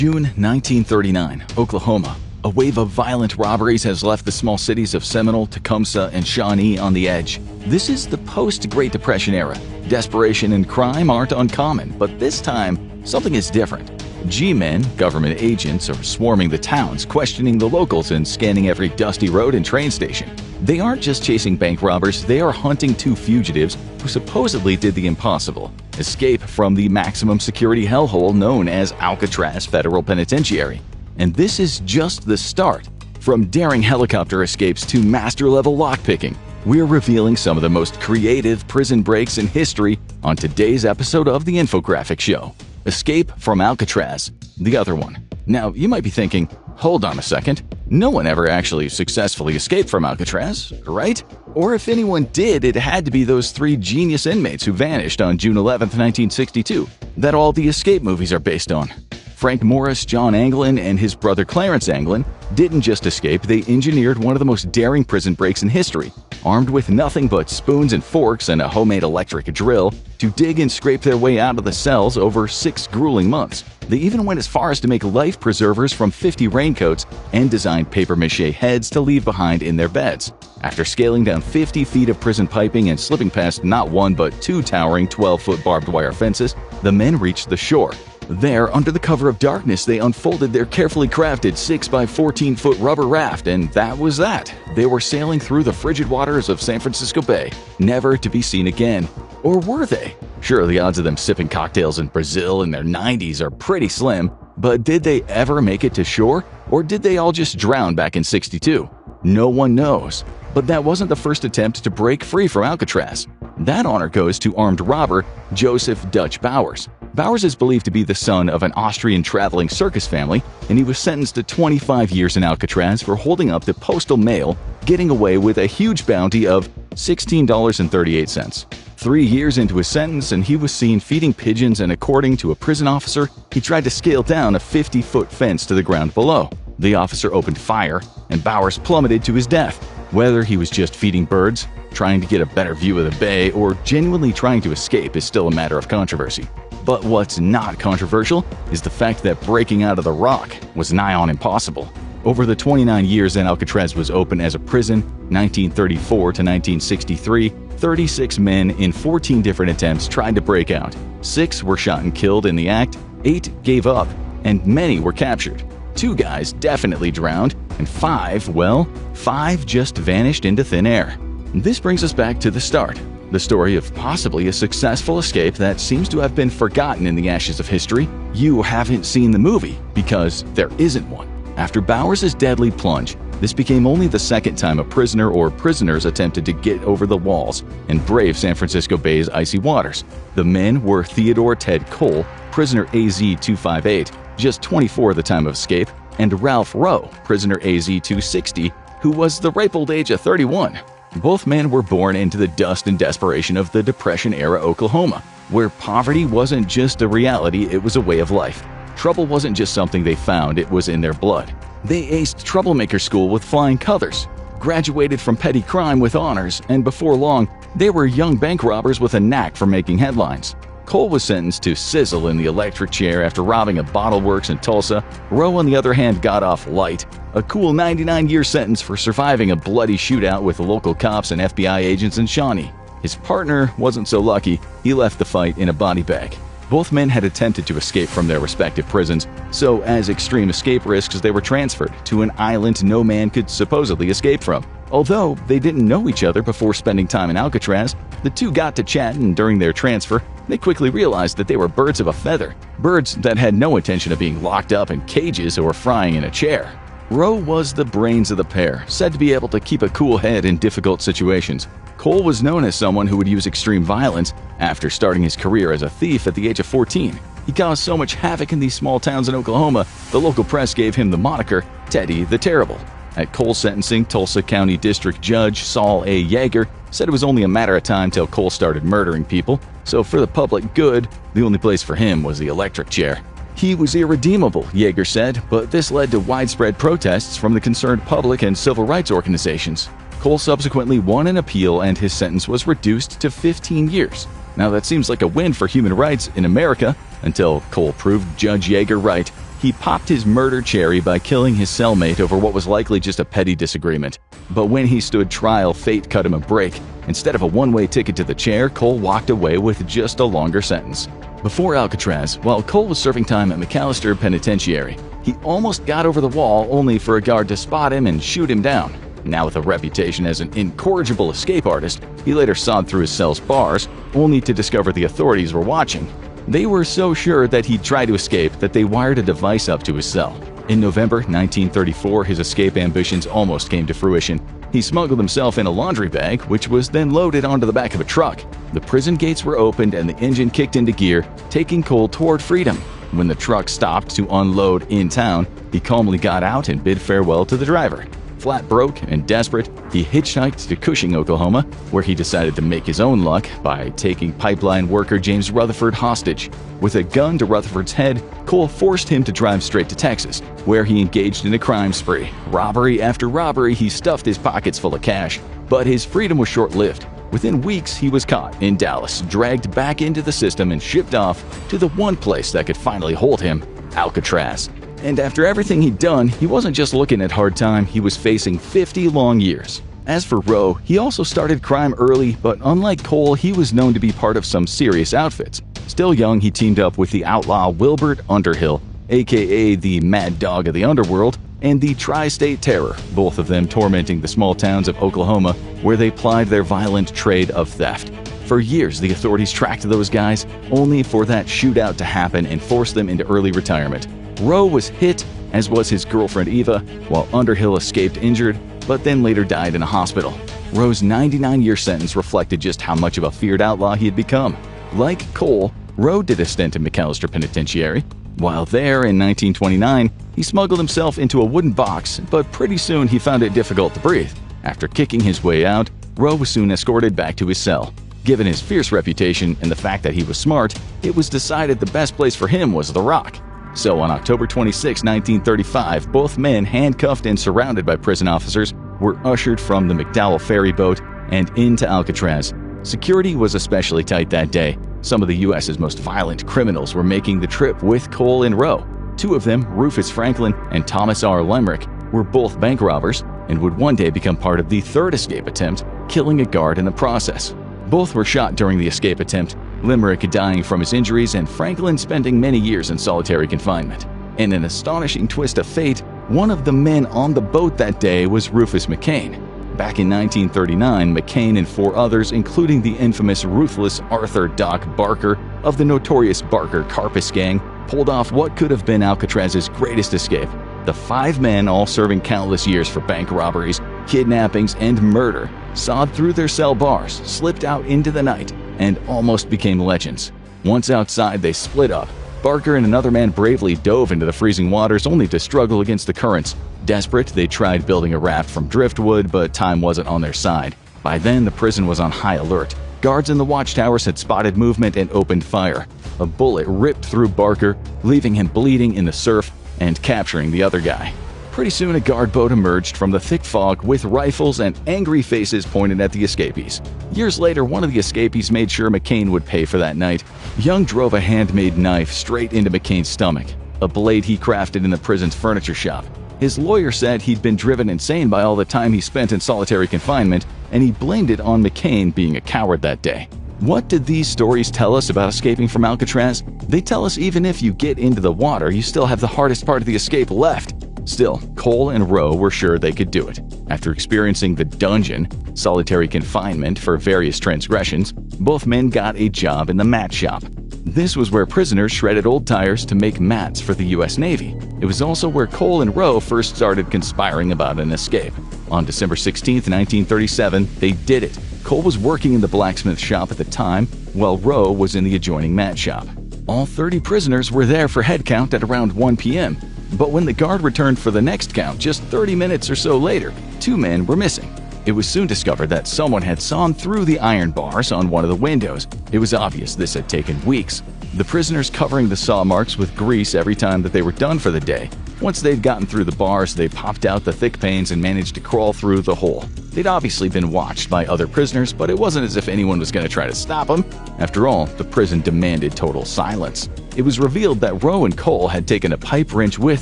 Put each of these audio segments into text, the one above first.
June 1939, Oklahoma. A wave of violent robberies has left the small cities of Seminole, Tecumseh, and Shawnee on the edge. This is the post-Great Depression era. Desperation and crime aren't uncommon, but this time, something is different. G-men, government agents, are swarming the towns, questioning the locals and scanning every dusty road and train station. They aren't just chasing bank robbers, they are hunting two fugitives who supposedly did the impossible: escape from the maximum security hellhole known as Alcatraz Federal Penitentiary. And this is just the start. From daring helicopter escapes to master-level lockpicking, we're revealing some of the most creative prison breaks in history on today's episode of the Infographic Show. Escape from Alcatraz, the other one. Now, you might be thinking, hold on a second, no one ever actually successfully escaped from Alcatraz, right? Or if anyone did, it had to be those three genius inmates who vanished on June 11, 1962, that all the escape movies are based on. Frank Morris, John Anglin, and his brother Clarence Anglin didn't just escape, they engineered one of the most daring prison breaks in history. Armed with nothing but spoons and forks and a homemade electric drill to dig and scrape their way out of the cells over 6 grueling months. They even went as far as to make life preservers from 50 raincoats and designed papier-mâché heads to leave behind in their beds. After scaling down 50 feet of prison piping and slipping past not one but two towering 12-foot barbed wire fences, the men reached the shore. There, under the cover of darkness, they unfolded their carefully crafted 6-by-14-foot rubber raft, and that was that. They were sailing through the frigid waters of San Francisco Bay, never to be seen again. Or were they? Sure, the odds of them sipping cocktails in Brazil in their 90s are pretty slim, but did they ever make it to shore? Or did they all just drown back in '62? No one knows. But that wasn't the first attempt to break free from Alcatraz. That honor goes to armed robber Joseph Dutch Bowers. Bowers is believed to be the son of an Austrian traveling circus family, and he was sentenced to 25 years in Alcatraz for holding up the postal mail, getting away with a huge bounty of $16.38. 3 years into his sentence, and he was seen feeding pigeons, and according to a prison officer, he tried to scale down a 50-foot fence to the ground below. The officer opened fire, and Bowers plummeted to his death. Whether he was just feeding birds, trying to get a better view of the bay, or genuinely trying to escape is still a matter of controversy. But what's not controversial is the fact that breaking out of the rock was nigh on impossible. Over the 29 years that Alcatraz was open as a prison, 1934 to 1963, 36 men in 14 different attempts tried to break out. 6 were shot and killed in the act, 8 gave up, and many were captured. 2 guys definitely drowned, and 5 just vanished into thin air. This brings us back to the start. The story of possibly a successful escape that seems to have been forgotten in the ashes of history. You haven't seen the movie because there isn't one. After Bowers' deadly plunge, this became only the second time a prisoner or prisoners attempted to get over the walls and brave San Francisco Bay's icy waters. The men were Theodore Ted Cole, prisoner AZ-258, just 24 at the time of escape, and Ralph Rowe, prisoner AZ-260, who was the ripe old age of 31. Both men were born into the dust and desperation of the Depression-era Oklahoma, where poverty wasn't just a reality, it was a way of life. Trouble wasn't just something they found, it was in their blood. They aced troublemaker school with flying colors, graduated from petty crime with honors, and before long, they were young bank robbers with a knack for making headlines. Cole was sentenced to sizzle in the electric chair after robbing a bottle works in Tulsa. Rowe, on the other hand, got off light. A cool 99-year sentence for surviving a bloody shootout with local cops and FBI agents in Shawnee. His partner wasn't so lucky. He left the fight in a body bag. Both men had attempted to escape from their respective prisons, so as extreme escape risks, they were transferred to an island no man could supposedly escape from. Although they didn't know each other before spending time in Alcatraz, the two got to chat, and during their transfer, they quickly realized that they were birds of a feather. Birds that had no intention of being locked up in cages or frying in a chair. Rowe was the brains of the pair, said to be able to keep a cool head in difficult situations. Cole was known as someone who would use extreme violence after starting his career as a thief at the age of 14. He caused so much havoc in these small towns in Oklahoma, the local press gave him the moniker Teddy the Terrible. At Cole's sentencing, Tulsa County District Judge Saul A. Yeager said it was only a matter of time till Cole started murdering people, so for the public good, the only place for him was the electric chair. He was irredeemable, Yeager said, but this led to widespread protests from the concerned public and civil rights organizations. Cole subsequently won an appeal and his sentence was reduced to 15 years. Now that seems like a win for human rights in America until Cole proved Judge Yeager right. He popped his murder cherry by killing his cellmate over what was likely just a petty disagreement. But when he stood trial, fate cut him a break. Instead of a one-way ticket to the chair, Cole walked away with just a longer sentence. Before Alcatraz, while Cole was serving time at McAllister Penitentiary, he almost got over the wall only for a guard to spot him and shoot him down. Now with a reputation as an incorrigible escape artist, he later sawed through his cell's bars, only to discover the authorities were watching. They were so sure that he'd try to escape that they wired a device up to his cell. In November 1934, his escape ambitions almost came to fruition. He smuggled himself in a laundry bag, which was then loaded onto the back of a truck. The prison gates were opened and the engine kicked into gear, taking Cole toward freedom. When the truck stopped to unload in town, he calmly got out and bid farewell to the driver. Flat broke and desperate, he hitchhiked to Cushing, Oklahoma, where he decided to make his own luck by taking pipeline worker James Rutherford hostage. With a gun to Rutherford's head, Cole forced him to drive straight to Texas, where he engaged in a crime spree. Robbery after robbery, he stuffed his pockets full of cash. But his freedom was short-lived. Within weeks, he was caught in Dallas, dragged back into the system, and shipped off to the one place that could finally hold him, Alcatraz. And after everything he'd done, he wasn't just looking at hard time, he was facing 50 long years. As for Rowe, he also started crime early, but unlike Cole, he was known to be part of some serious outfits. Still young, he teamed up with the outlaw Wilbert Underhill, aka the Mad Dog of the Underworld, and the Tri-State Terror, both of them tormenting the small towns of Oklahoma, where they plied their violent trade of theft. For years, the authorities tracked those guys, only for that shootout to happen and force them into early retirement. Rowe was hit, as was his girlfriend Eva, while Underhill escaped injured, but then later died in a hospital. Rowe's 99-year sentence reflected just how much of a feared outlaw he had become. Like Cole, Rowe did a stint in McAllister Penitentiary. While there in 1929, he smuggled himself into a wooden box, but pretty soon he found it difficult to breathe. After kicking his way out, Rowe was soon escorted back to his cell. Given his fierce reputation and the fact that he was smart, it was decided the best place for him was the Rock. So on October 26, 1935, both men, handcuffed and surrounded by prison officers, were ushered from the McDowell ferry boat and into Alcatraz. Security was especially tight that day. Some of the U.S.'s most violent criminals were making the trip with Cole and Rowe. Two of them, Rufus Franklin and Thomas R. Lemrick, were both bank robbers and would one day become part of the third escape attempt, killing a guard in the process. Both were shot during the escape attempt, Limerick dying from his injuries and Franklin spending many years in solitary confinement. In an astonishing twist of fate, one of the men on the boat that day was Rufus McCain. Back in 1939, McCain and four others, including the infamous ruthless Arthur Doc Barker of the notorious Barker Carpus Gang, pulled off what could have been Alcatraz's greatest escape. The five men, all serving countless years for bank robberies, kidnappings, and murder, sawed through their cell bars, slipped out into the night, and almost became legends. Once outside, they split up. Barker and another man bravely dove into the freezing waters only to struggle against the currents. Desperate, they tried building a raft from driftwood, but time wasn't on their side. By then, the prison was on high alert. Guards in the watchtowers had spotted movement and opened fire. A bullet ripped through Barker, leaving him bleeding in the surf and capturing the other guy. Pretty soon, a guard boat emerged from the thick fog with rifles and angry faces pointed at the escapees. Years later, one of the escapees made sure McCain would pay for that night. Young drove a handmade knife straight into McCain's stomach, a blade he crafted in the prison's furniture shop. His lawyer said he'd been driven insane by all the time he spent in solitary confinement, and he blamed it on McCain being a coward that day. What did these stories tell us about escaping from Alcatraz? They tell us even if you get into the water, you still have the hardest part of the escape left. Still, Cole and Rowe were sure they could do it. After experiencing the dungeon, solitary confinement for various transgressions, both men got a job in the mat shop. This was where prisoners shredded old tires to make mats for the U.S. Navy. It was also where Cole and Rowe first started conspiring about an escape. On December 16, 1937, they did it. Cole was working in the blacksmith shop at the time, while Rowe was in the adjoining mat shop. All 30 prisoners were there for head count at around 1 p.m., but when the guard returned for the next count just 30 minutes or so later, 2 men were missing. It was soon discovered that someone had sawn through the iron bars on one of the windows. It was obvious this had taken weeks. The prisoners covering the saw marks with grease every time that they were done for the day. Once they'd gotten through the bars, they popped out the thick panes and managed to crawl through the hole. They'd obviously been watched by other prisoners, but it wasn't as if anyone was going to try to stop them. After all, the prison demanded total silence. It was revealed that Rowe and Cole had taken a pipe wrench with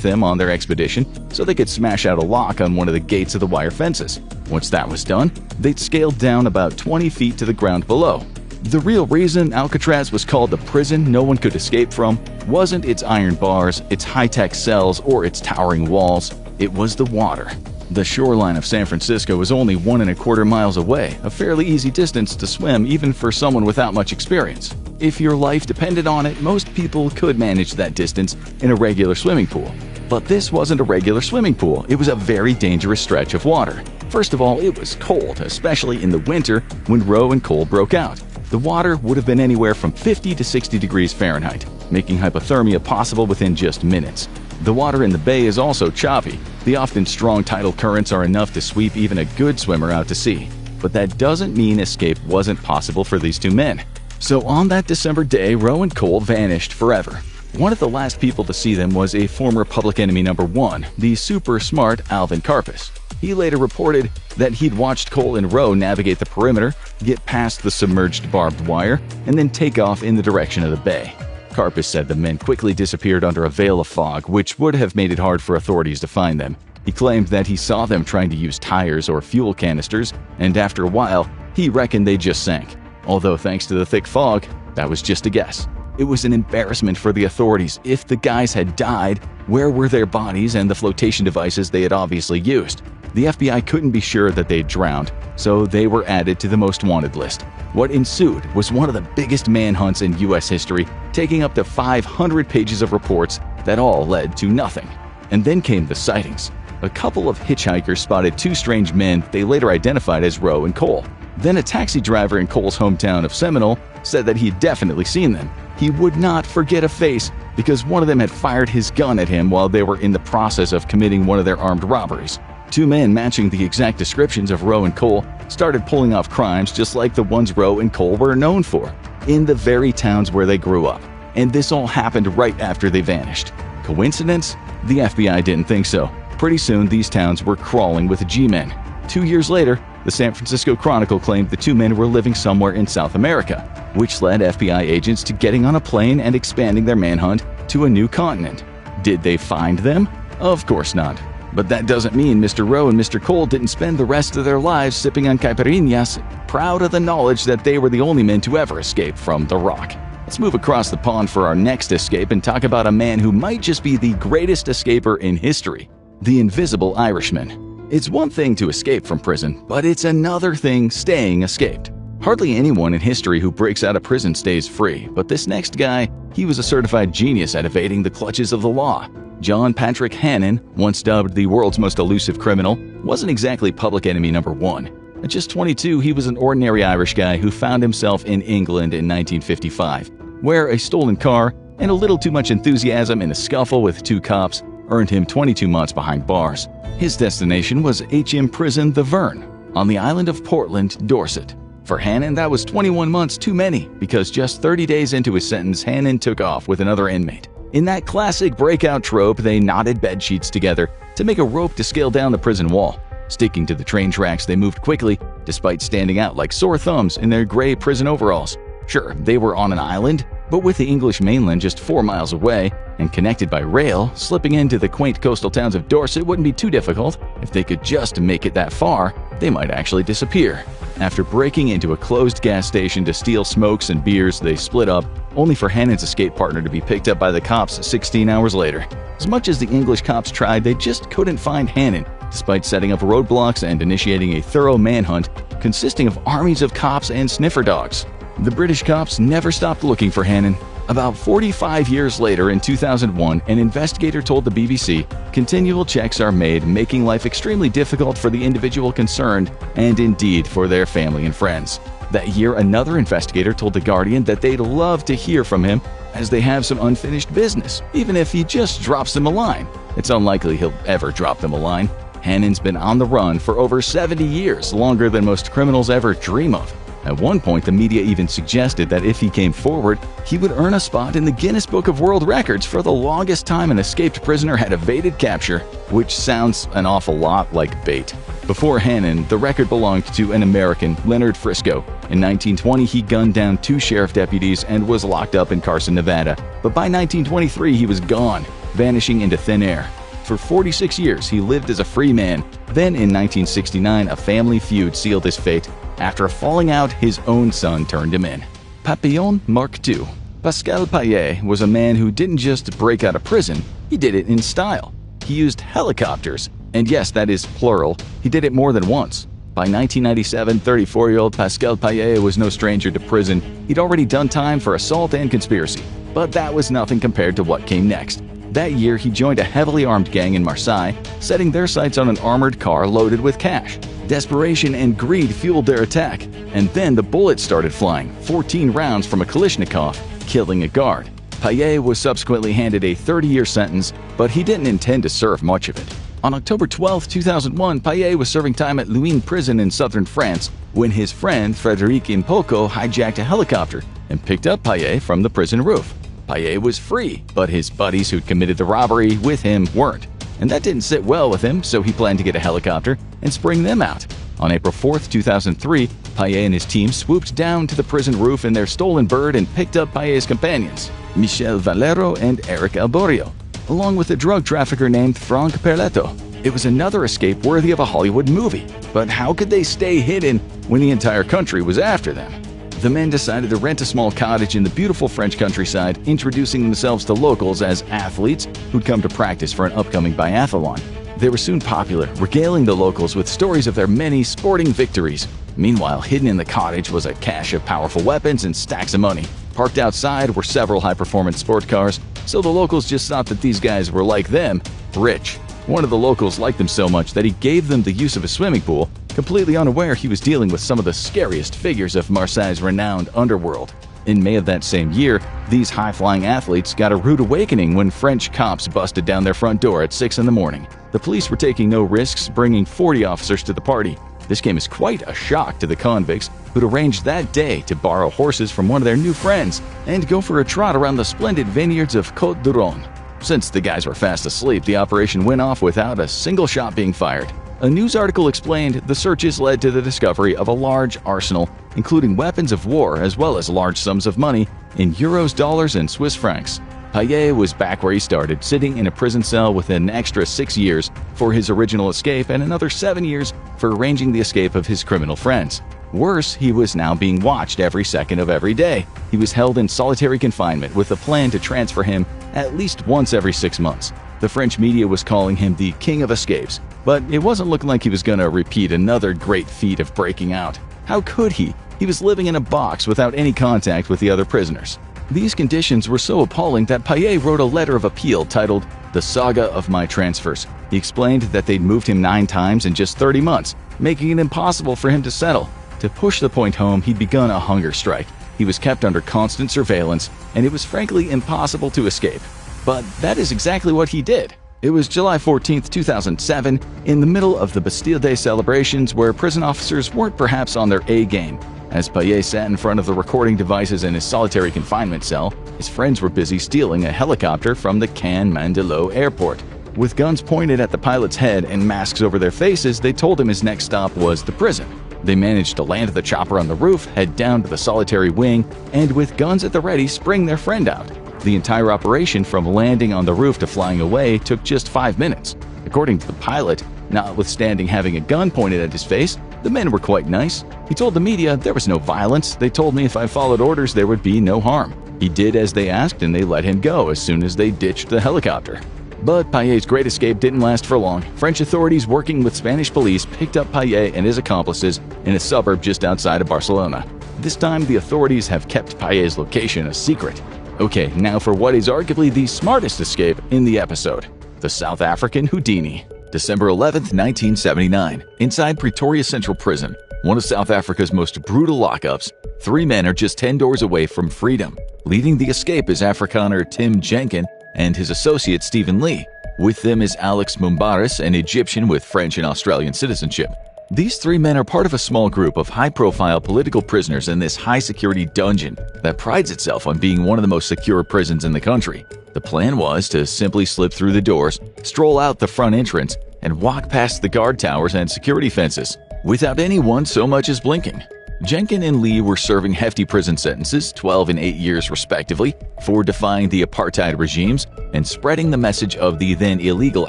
them on their expedition so they could smash out a lock on one of the gates of the wire fences. Once that was done, they'd scaled down about 20 feet to the ground below. The real reason Alcatraz was called the prison no one could escape from wasn't its iron bars, its high-tech cells, or its towering walls. It was the water. The shoreline of San Francisco was only 1.25 miles away, a fairly easy distance to swim even for someone without much experience. If your life depended on it, most people could manage that distance in a regular swimming pool. But this wasn't a regular swimming pool, it was a very dangerous stretch of water. First of all, it was cold, especially in the winter when Rowe and Cole broke out. The water would have been anywhere from 50 to 60 degrees Fahrenheit, making hypothermia possible within just minutes. The water in the bay is also choppy. The often strong tidal currents are enough to sweep even a good swimmer out to sea. But that doesn't mean escape wasn't possible for these two men. So on that December day, Rowe and Cole vanished forever. One of the last people to see them was a former public enemy number 1, the super smart Alvin Karpis. He later reported that he'd watched Cole and Rowe navigate the perimeter, get past the submerged barbed wire, and then take off in the direction of the bay. Karpis said the men quickly disappeared under a veil of fog, which would have made it hard for authorities to find them. He claimed that he saw them trying to use tires or fuel canisters, and after a while, he reckoned they just sank. Although thanks to the thick fog, that was just a guess. It was an embarrassment for the authorities. If the guys had died, where were their bodies and the flotation devices they had obviously used? The FBI couldn't be sure that they'd drowned, so they were added to the most wanted list. What ensued was one of the biggest manhunts in U.S. history, taking up to 500 pages of reports that all led to nothing. And then came the sightings. A couple of hitchhikers spotted two strange men they later identified as Rowe and Cole. Then a taxi driver in Cole's hometown of Seminole said that he had definitely seen them. He would not forget a face because one of them had fired his gun at him while they were in the process of committing one of their armed robberies. Two men matching the exact descriptions of Rowe and Cole started pulling off crimes just like the ones Rowe and Cole were known for, in the very towns where they grew up. And this all happened right after they vanished. Coincidence? The FBI didn't think so. Pretty soon, these towns were crawling with G-men. 2 years later, the San Francisco Chronicle claimed the two men were living somewhere in South America, which led FBI agents to getting on a plane and expanding their manhunt to a new continent. Did they find them? Of course not. But that doesn't mean Mr. Rowe and Mr. Cole didn't spend the rest of their lives sipping on caipirinhas, proud of the knowledge that they were the only men to ever escape from the Rock. Let's move across the pond for our next escape and talk about a man who might just be the greatest escaper in history, the Invisible Irishman. It's one thing to escape from prison, but it's another thing staying escaped. Hardly anyone in history who breaks out of prison stays free, but this next guy, he was a certified genius at evading the clutches of the law. John Patrick Hannon, once dubbed the world's most elusive criminal, wasn't exactly public enemy number 1. At just 22, he was an ordinary Irish guy who found himself in England in 1955, where a stolen car and a little too much enthusiasm in a scuffle with two cops earned him 22 months behind bars. His destination was HM Prison The Vern, on the island of Portland, Dorset. For Hannon, that was 21 months too many, because just 30 days into his sentence, Hannon took off with another inmate. In that classic breakout trope, they knotted bed sheets together to make a rope to scale down the prison wall. Sticking to the train tracks, they moved quickly, despite standing out like sore thumbs in their gray prison overalls. Sure, they were on an island, but with the English mainland just 4 miles away and connected by rail, slipping into the quaint coastal towns of Dorset wouldn't be too difficult. If they could just make it that far, they might actually disappear. After breaking into a closed gas station to steal smokes and beers, they split up, only for Hannon's escape partner to be picked up by the cops 16 hours later. As much as the English cops tried, they just couldn't find Hannon, despite setting up roadblocks and initiating a thorough manhunt consisting of armies of cops and sniffer dogs. The British cops never stopped looking for Hannon. About 45 years later, in 2001, an investigator told the BBC, "Continual checks are made, making life extremely difficult for the individual concerned and indeed for their family and friends." That year, another investigator told The Guardian that they'd love to hear from him as they have some unfinished business, even if he just drops them a line. It's unlikely he'll ever drop them a line. Hannon's been on the run for over 70 years, longer than most criminals ever dream of. At one point, the media even suggested that if he came forward, he would earn a spot in the Guinness Book of World Records for the longest time an escaped prisoner had evaded capture, which sounds an awful lot like bait. Before Hannon, the record belonged to an American, Leonard Frisco. In 1920, he gunned down 2 sheriff deputies and was locked up in Carson, Nevada. But by 1923, he was gone, vanishing into thin air. For 46 years, he lived as a free man. Then in 1969, a family feud sealed his fate. After a falling out, his own son turned him in. Papillon Mark II. Pascal Paillet was a man who didn't just break out of prison, he did it in style. He used helicopters. And yes, that is plural. He did it more than once. By 1997, 34-year-old Pascal Paillet was no stranger to prison. He'd already done time for assault and conspiracy. But that was nothing compared to what came next. That year, he joined a heavily armed gang in Marseille, setting their sights on an armored car loaded with cash. Desperation and greed fueled their attack, and then the bullets started flying, 14 rounds from a Kalashnikov, killing a guard. Paillet was subsequently handed a 30-year sentence, but he didn't intend to serve much of it. On October 12, 2001, Paillet was serving time at Luynes prison in southern France when his friend Frédéric Impoko hijacked a helicopter and picked up Paillet from the prison roof. Paillet was free, but his buddies who'd committed the robbery with him weren't. And that didn't sit well with him, so he planned to get a helicopter and spring them out. On April 4, 2003, Paillet and his team swooped down to the prison roof in their stolen bird and picked up Paillet's companions, Michel Valero and Eric Alborio, along with a drug trafficker named Franck Perletto. It was another escape worthy of a Hollywood movie. But how could they stay hidden when the entire country was after them? The men decided to rent a small cottage in the beautiful French countryside, introducing themselves to locals as athletes who'd come to practice for an upcoming biathlon. They were soon popular, regaling the locals with stories of their many sporting victories. Meanwhile, hidden in the cottage was a cache of powerful weapons and stacks of money. Parked outside were several high-performance sport cars, so the locals just thought that these guys were like them, rich. One of the locals liked them so much that he gave them the use of a swimming pool, completely unaware he was dealing with some of the scariest figures of Marseille's renowned underworld. In May of that same year, these high-flying athletes got a rude awakening when French cops busted down their front door at 6 in the morning. The police were taking no risks, bringing 40 officers to the party. This came as quite a shock to the convicts, who'd arranged that day to borrow horses from one of their new friends and go for a trot around the splendid vineyards of Côte d'Iron. Since the guys were fast asleep, the operation went off without a single shot being fired. A news article explained the searches led to the discovery of a large arsenal, including weapons of war as well as large sums of money in euros, dollars, and Swiss francs. Paillet was back where he started, sitting in a prison cell with an extra 6 years for his original escape and another 7 years for arranging the escape of his criminal friends. Worse, he was now being watched every second of every day. He was held in solitary confinement with a plan to transfer him at least once every 6 months. The French media was calling him the King of Escapes, but it wasn't looking like he was going to repeat another great feat of breaking out. How could he? He was living in a box without any contact with the other prisoners. These conditions were so appalling that Paillet wrote a letter of appeal titled The Saga of My Transfers. He explained that they'd moved him 9 times in just 30 months, making it impossible for him to settle. To push the point home, he'd begun a hunger strike. He was kept under constant surveillance, and it was frankly impossible to escape. But that is exactly what he did. It was July 14, 2007, in the middle of the Bastille Day celebrations where prison officers weren't perhaps on their A game. As Paillet sat in front of the recording devices in his solitary confinement cell, his friends were busy stealing a helicopter from the Cannes Mandelot airport. With guns pointed at the pilot's head and masks over their faces, they told him his next stop was the prison. They managed to land the chopper on the roof, head down to the solitary wing, and with guns at the ready, spring their friend out. The entire operation from landing on the roof to flying away took just 5 minutes. According to the pilot, notwithstanding having a gun pointed at his face, the men were quite nice. He told the media there was no violence. They told me if I followed orders there would be no harm. He did as they asked and they let him go as soon as they ditched the helicopter. But Paillet's great escape didn't last for long. French authorities working with Spanish police picked up Paillet and his accomplices in a suburb just outside of Barcelona. This time the authorities have kept Paillet's location a secret. Okay, now for what is arguably the smartest escape in the episode. The South African Houdini. December 11, 1979. Inside Pretoria Central Prison, one of South Africa's most brutal lockups, 3 men are just 10 doors away from freedom. Leading the escape is Afrikaner Tim Jenkin and his associate Stephen Lee. With them is Alex Mumbaris, an Egyptian with French and Australian citizenship. These three men are part of a small group of high-profile political prisoners in this high-security dungeon that prides itself on being one of the most secure prisons in the country. The plan was to simply slip through the doors, stroll out the front entrance, and walk past the guard towers and security fences without anyone so much as blinking. Jenkins and Lee were serving hefty prison sentences, 12 and 8 years respectively, for defying the apartheid regimes and spreading the message of the then illegal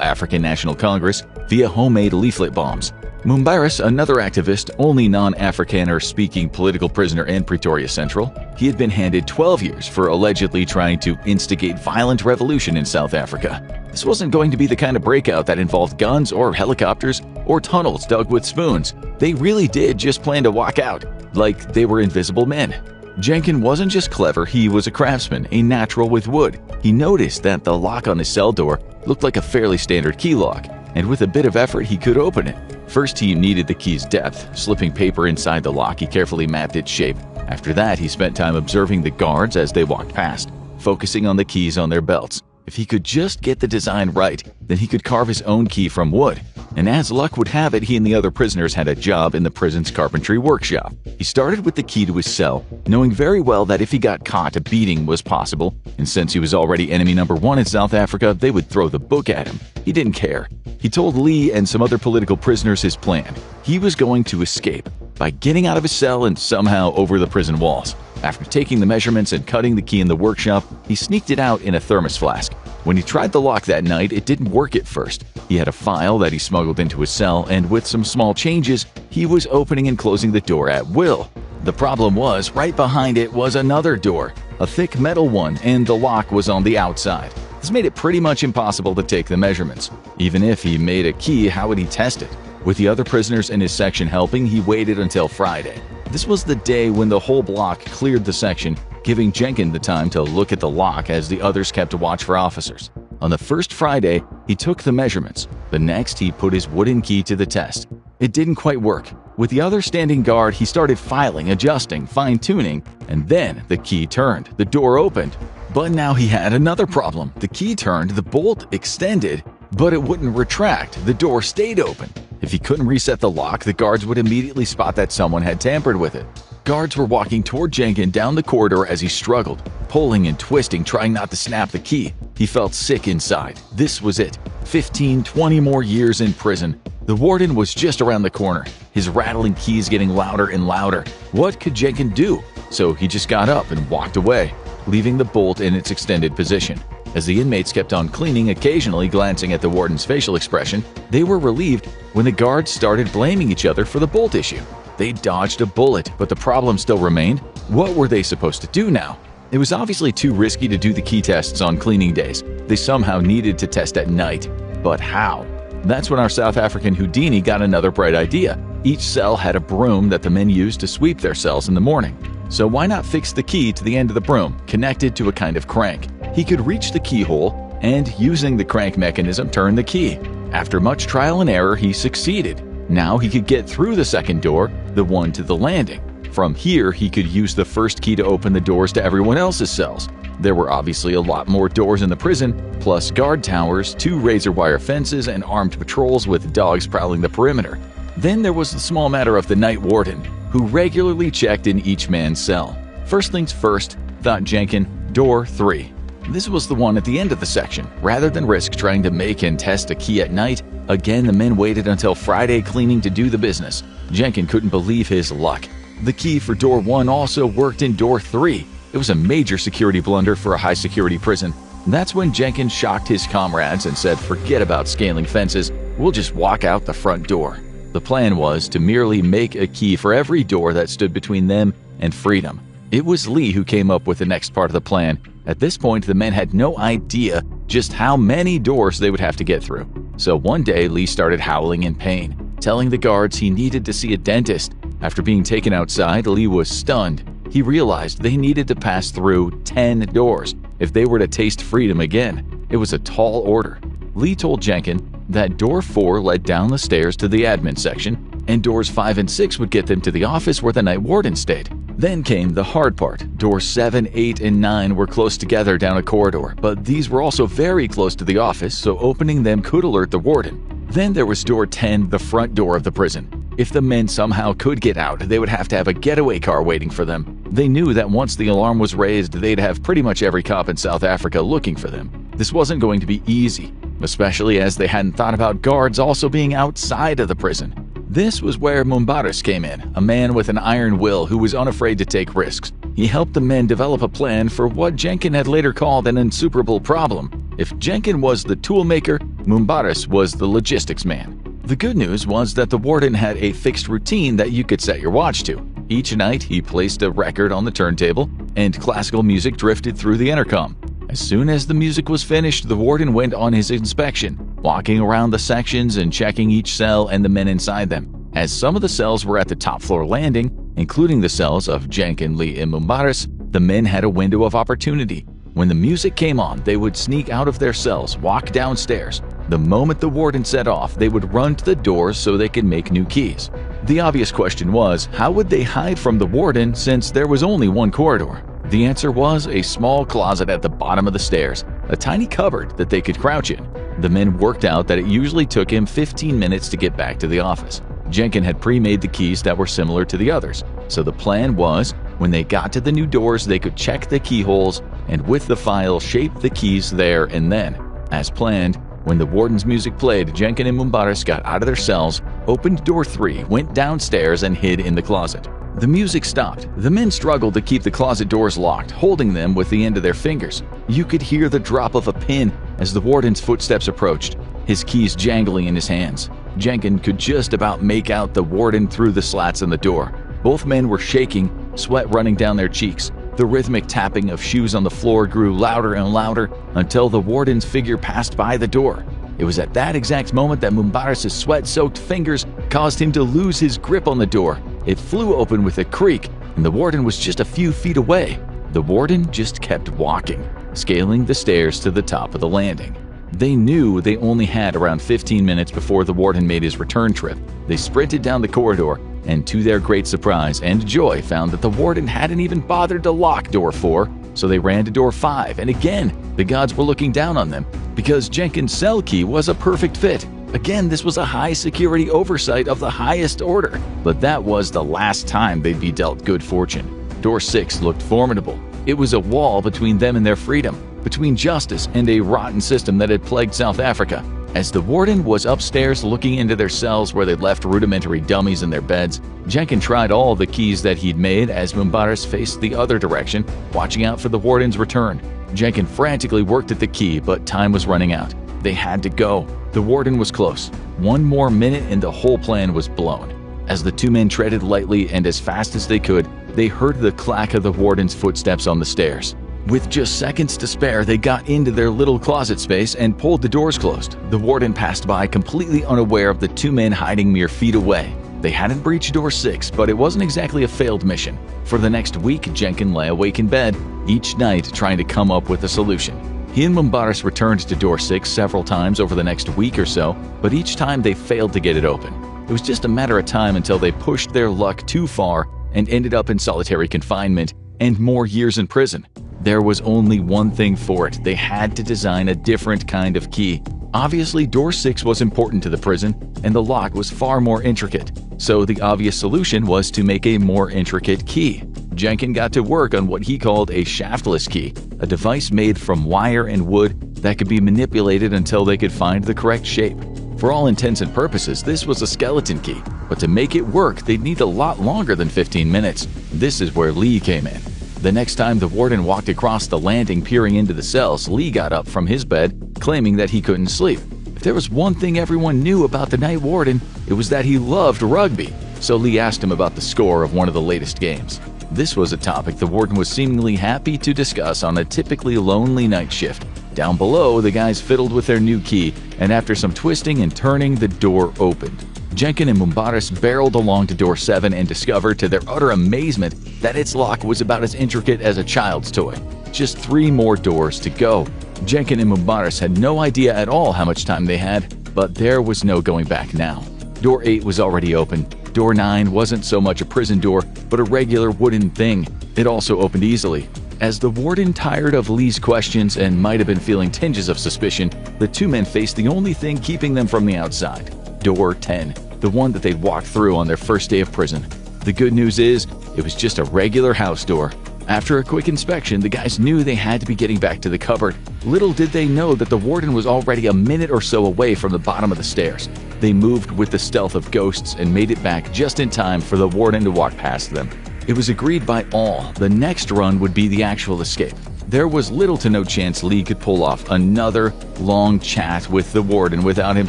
African National Congress via homemade leaflet bombs. Mumbaris, another activist, only non-Afrikaner-speaking political prisoner in Pretoria Central, he had been handed 12 years for allegedly trying to instigate violent revolution in South Africa. This wasn't going to be the kind of breakout that involved guns or helicopters or tunnels dug with spoons. They really did just plan to walk out, like they were invisible men. Jenkins wasn't just clever, he was a craftsman, a natural with wood. He noticed that the lock on his cell door looked like a fairly standard key lock, and with a bit of effort he could open it. First, he needed the key's depth. Slipping paper inside the lock, he carefully mapped its shape. After that, he spent time observing the guards as they walked past, focusing on the keys on their belts. If he could just get the design right, then he could carve his own key from wood. And as luck would have it, he and the other prisoners had a job in the prison's carpentry workshop. He started with the key to his cell, knowing very well that if he got caught, a beating was possible, and since he was already enemy number one in South Africa, they would throw the book at him. He didn't care. He told Lee and some other political prisoners his plan. He was going to escape by getting out of his cell and somehow over the prison walls. After taking the measurements and cutting the key in the workshop, he sneaked it out in a thermos flask. When he tried the lock that night, it didn't work at first. He had a file that he smuggled into his cell, and with some small changes, he was opening and closing the door at will. The problem was, right behind it was another door, a thick metal one, and the lock was on the outside. This made it pretty much impossible to take the measurements. Even if he made a key, how would he test it? With the other prisoners in his section helping, he waited until Friday. This was the day when the whole block cleared the section, giving Jenkins the time to look at the lock as the others kept watch for officers. On the first Friday, he took the measurements. The next, he put his wooden key to the test. It didn't quite work. With the other standing guard, he started filing, adjusting, fine-tuning, and then the key turned. The door opened. But now he had another problem. The key turned, the bolt extended, but it wouldn't retract. The door stayed open. If he couldn't reset the lock, the guards would immediately spot that someone had tampered with it. Guards were walking toward Jenkins down the corridor as he struggled, pulling and twisting, trying not to snap the key. He felt sick inside. This was it. 15, 20 more years in prison. The warden was just around the corner, his rattling keys getting louder and louder. What could Jenkins do? So he just got up and walked away, leaving the bolt in its extended position. As the inmates kept on cleaning, occasionally glancing at the warden's facial expression, they were relieved when the guards started blaming each other for the bolt issue. They dodged a bullet, but the problem still remained. What were they supposed to do now? It was obviously too risky to do the key tests on cleaning days. They somehow needed to test at night. But how? That's when our South African Houdini got another bright idea. Each cell had a broom that the men used to sweep their cells in the morning. So why not fix the key to the end of the broom, connected to a kind of crank? He could reach the keyhole and, using the crank mechanism, turn the key. After much trial and error, he succeeded. Now he could get through the second door, the one to the landing. From here, he could use the first key to open the doors to everyone else's cells. There were obviously a lot more doors in the prison, plus guard towers, 2 razor wire fences, and armed patrols with dogs prowling the perimeter. Then there was the small matter of the night warden, who regularly checked in each man's cell. First things first, thought Jenkins, door 3. This was the one at the end of the section. Rather than risk trying to make and test a key at night, again the men waited until Friday cleaning to do the business. Jenkins couldn't believe his luck. The key for door 1 also worked in door 3. It was a major security blunder for a high-security prison. That's when Jenkins shocked his comrades and said, "Forget about scaling fences, we'll just walk out the front door." The plan was to merely make a key for every door that stood between them and freedom. It was Lee who came up with the next part of the plan. At this point, the men had no idea just how many doors they would have to get through. So one day, Lee started howling in pain, telling the guards he needed to see a dentist. After being taken outside, Lee was stunned. He realized they needed to pass through 10 doors if they were to taste freedom again. It was a tall order. Lee told Jenkins that door 4 led down the stairs to the admin section, and doors 5 and 6 would get them to the office where the night warden stayed. Then came the hard part. Doors 7, 8, and 9 were close together down a corridor, but these were also very close to the office, so opening them could alert the warden. Then there was door 10, the front door of the prison. If the men somehow could get out, they would have to have a getaway car waiting for them. They knew that once the alarm was raised, they'd have pretty much every cop in South Africa looking for them. This wasn't going to be easy, especially as they hadn't thought about guards also being outside of the prison. This was where Mumbaris came in, a man with an iron will who was unafraid to take risks. He helped the men develop a plan for what Jenkin had later called an insuperable problem. If Jenkin was the toolmaker, Mumbaris was the logistics man. The good news was that the warden had a fixed routine that you could set your watch to. Each night, he placed a record on the turntable, and classical music drifted through the intercom. As soon as the music was finished, the warden went on his inspection, walking around the sections and checking each cell and the men inside them. As some of the cells were at the top floor landing, including the cells of Jenkin, Lee, and Mumbaris, the men had a window of opportunity. When the music came on, they would sneak out of their cells, walk downstairs. The moment the warden set off, they would run to the doors so they could make new keys. The obvious question was, how would they hide from the warden since there was only one corridor? The answer was a small closet at the bottom of the stairs, a tiny cupboard that they could crouch in. The men worked out that it usually took him 15 minutes to get back to the office. Jenkin had pre-made the keys that were similar to the others, so the plan was, when they got to the new doors, they could check the keyholes and with the file shape the keys there and then. As planned, when the warden's music played, Jenkin and Mumbaris got out of their cells, opened door 3, went downstairs, and hid in the closet. The music stopped. The men struggled to keep the closet doors locked, holding them with the end of their fingers. You could hear the drop of a pin as the warden's footsteps approached, his keys jangling in his hands. Jenkin could just about make out the warden through the slats in the door. Both men were shaking, sweat running down their cheeks. The rhythmic tapping of shoes on the floor grew louder and louder until the warden's figure passed by the door. It was at that exact moment that Mumbaris' sweat-soaked fingers caused him to lose his grip on the door. It flew open with a creak, and the warden was just a few feet away. The warden just kept walking, scaling the stairs to the top of the landing. They knew they only had around 15 minutes before the warden made his return trip. They sprinted down the corridor, and to their great surprise and joy found that the warden hadn't even bothered to lock door 4, so they ran to door 5, and again, the gods were looking down on them, because Jenkin's cell key was a perfect fit. Again, this was a high-security oversight of the highest order, but that was the last time they'd be dealt good fortune. Door 6 looked formidable. It was a wall between them and their freedom, between justice and a rotten system that had plagued South Africa. As the warden was upstairs looking into their cells where they'd left rudimentary dummies in their beds, Jenkin tried all the keys that he'd made as Mumbaris faced the other direction, watching out for the warden's return. Jenkin frantically worked at the key, but time was running out. They had to go. The warden was close. One more minute and the whole plan was blown. As the two men treaded lightly and as fast as they could, they heard the clack of the warden's footsteps on the stairs. With just seconds to spare, they got into their little closet space and pulled the doors closed. The warden passed by, completely unaware of the two men hiding mere feet away. They hadn't breached door 6, but it wasn't exactly a failed mission. For the next week, Jenkin lay awake in bed, each night trying to come up with a solution. He and Mumbaris returned to door 6 several times over the next week or so, but each time they failed to get it open. It was just a matter of time until they pushed their luck too far and ended up in solitary confinement and more years in prison. There was only one thing for it. They had to design a different kind of key. Obviously, door 6 was important to the prison, and the lock was far more intricate. So the obvious solution was to make a more intricate key. Jenkin got to work on what he called a shaftless key, a device made from wire and wood that could be manipulated until they could find the correct shape. For all intents and purposes, this was a skeleton key, but to make it work, they'd need a lot longer than 15 minutes. This is where Lee came in. The next time the warden walked across the landing peering into the cells, Lee got up from his bed, claiming that he couldn't sleep. If there was one thing everyone knew about the night warden, it was that he loved rugby. So Lee asked him about the score of one of the latest games. This was a topic the warden was seemingly happy to discuss on a typically lonely night shift. Down below, the guys fiddled with their new key, and after some twisting and turning, the door opened. Jenkin and Mumbaris barreled along to door 7 and discovered, to their utter amazement, that its lock was about as intricate as a child's toy. Just 3 more doors to go. Jenkin and Mumbaris had no idea at all how much time they had, but there was no going back now. Door 8 was already open. Door 9 wasn't so much a prison door, but a regular wooden thing. It also opened easily. As the warden tired of Lee's questions and might have been feeling tinges of suspicion, the two men faced the only thing keeping them from the outside. Door 10. the one that they'd walked through on their first day of prison. The good news is, it was just a regular house door. After a quick inspection, the guys knew they had to be getting back to the cupboard. Little did they know that the warden was already a minute or so away from the bottom of the stairs. They moved with the stealth of ghosts and made it back just in time for the warden to walk past them. It was agreed by all the next run would be the actual escape. There was little to no chance Lee could pull off another long chat with the warden without him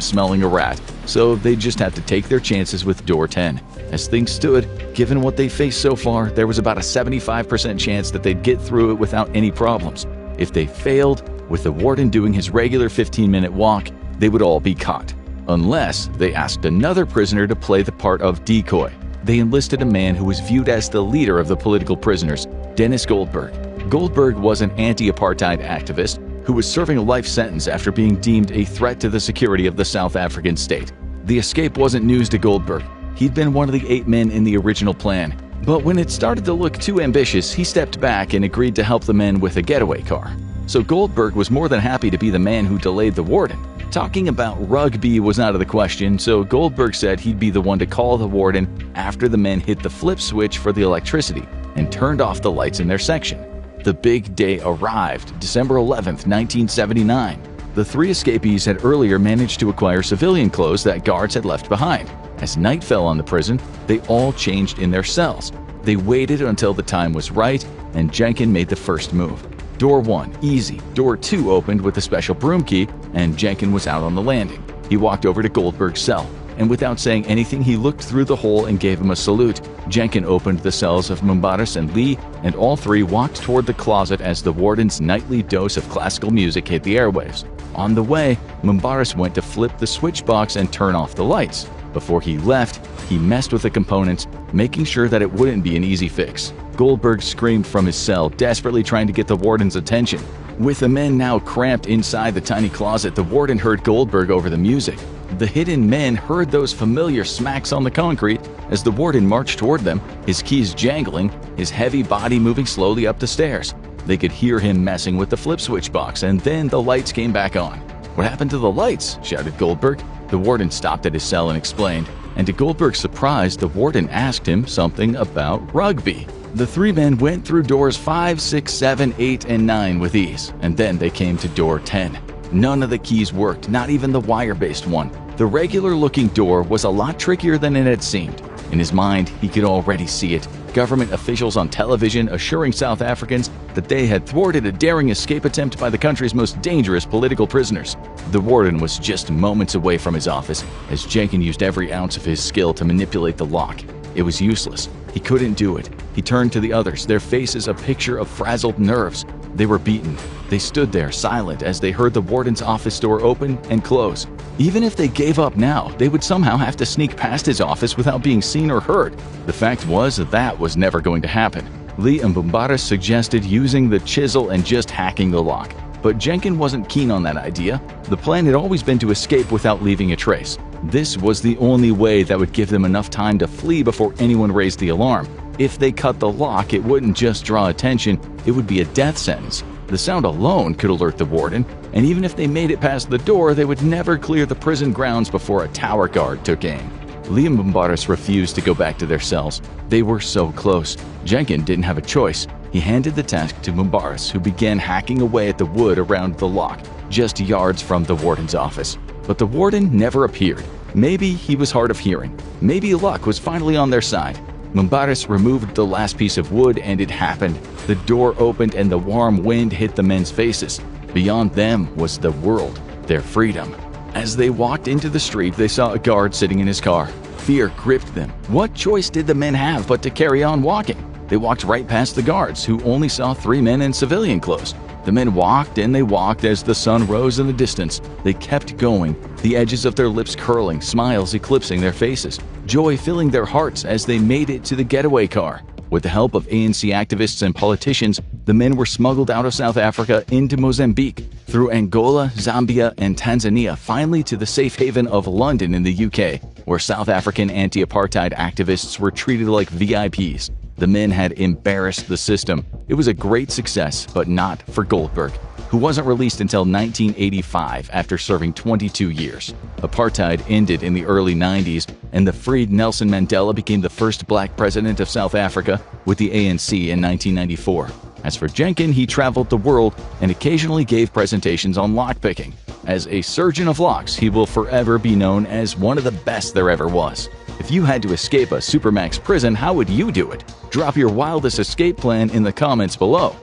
smelling a rat, so they just had to take their chances with door 10. As things stood, given what they faced so far, there was about a 75% chance that they'd get through it without any problems. If they failed, with the warden doing his regular 15-minute walk, they would all be caught. Unless they asked another prisoner to play the part of decoy. They enlisted a man who was viewed as the leader of the political prisoners, Dennis Goldberg. Goldberg was an anti-apartheid activist who was serving a life sentence after being deemed a threat to the security of the South African state. The escape wasn't news to Goldberg. He'd been one of the 8 men in the original plan. But when it started to look too ambitious, he stepped back and agreed to help the men with a getaway car. So Goldberg was more than happy to be the man who delayed the warden. Talking about rugby was out of the question, so Goldberg said he'd be the one to call the warden after the men hit the flip switch for the electricity and turned off the lights in their section. The big day arrived, December 11th, 1979. The 3 escapees had earlier managed to acquire civilian clothes that guards had left behind. As night fell on the prison, they all changed in their cells. They waited until the time was right, and Jenkins made the first move. Door 1, easy. Door 2 opened with a special broom key, and Jenkins was out on the landing. He walked over to Goldberg's cell, and without saying anything, he looked through the hole and gave him a salute. Jenkins opened the cells of Mumbaris and Lee, and all 3 walked toward the closet as the warden's nightly dose of classical music hit the airwaves. On the way, Mumbaris went to flip the switch box and turn off the lights. Before he left, he messed with the components, making sure that it wouldn't be an easy fix. Goldberg screamed from his cell, desperately trying to get the warden's attention. With the men now cramped inside the tiny closet, the warden heard Goldberg over the music. The hidden men heard those familiar smacks on the concrete as the warden marched toward them, his keys jangling, his heavy body moving slowly up the stairs. They could hear him messing with the flip switch box, and then the lights came back on. "What happened to the lights?" shouted Goldberg. The warden stopped at his cell and explained, and to Goldberg's surprise, the warden asked him something about rugby. The 3 men went through doors 5, 6, 7, 8, and 9 with ease, and then they came to door 10. None of the keys worked, not even the wire-based one. The regular-looking door was a lot trickier than it had seemed. In his mind, he could already see it. Government officials on television assuring South Africans that they had thwarted a daring escape attempt by the country's most dangerous political prisoners. The warden was just moments away from his office as Jenkins used every ounce of his skill to manipulate the lock. It was useless. He couldn't do it. He turned to the others, their faces a picture of frazzled nerves. They were beaten. They stood there silent as they heard the warden's office door open and close. Even if they gave up now, they would somehow have to sneak past his office without being seen or heard. The fact was that was never going to happen. Lee and Mumbaris suggested using the chisel and just hacking the lock. But Jenkins wasn't keen on that idea. The plan had always been to escape without leaving a trace. This was the only way that would give them enough time to flee before anyone raised the alarm. If they cut the lock, it wouldn't just draw attention, it would be a death sentence. The sound alone could alert the warden, and even if they made it past the door, they would never clear the prison grounds before a tower guard took aim. Lee and Mumbaris refused to go back to their cells. They were so close. Jenkins didn't have a choice. He handed the task to Mumbaris, who began hacking away at the wood around the lock, just yards from the warden's office. But the warden never appeared. Maybe he was hard of hearing. Maybe luck was finally on their side. Mumbaris removed the last piece of wood, and it happened. The door opened and the warm wind hit the men's faces. Beyond them was the world, their freedom. As they walked into the street, they saw a guard sitting in his car. Fear gripped them. What choice did the men have but to carry on walking? They walked right past the guards, who only saw 3 men in civilian clothes. The men walked and they walked as the sun rose in the distance. They kept going, the edges of their lips curling, smiles eclipsing their faces, joy filling their hearts as they made it to the getaway car. With the help of ANC activists and politicians, the men were smuggled out of South Africa into Mozambique, through Angola, Zambia, and Tanzania, finally to the safe haven of London in the UK, where South African anti-apartheid activists were treated like VIPs. The men had embarrassed the system. It was a great success, but not for Goldberg, who wasn't released until 1985 after serving 22 years. Apartheid ended in the early 90s, and the freed Nelson Mandela became the first black president of South Africa with the ANC in 1994. As for Jenkins, he traveled the world and occasionally gave presentations on lockpicking. As a surgeon of locks, he will forever be known as one of the best there ever was. If you had to escape a Supermax prison, how would you do it? Drop your wildest escape plan in the comments below.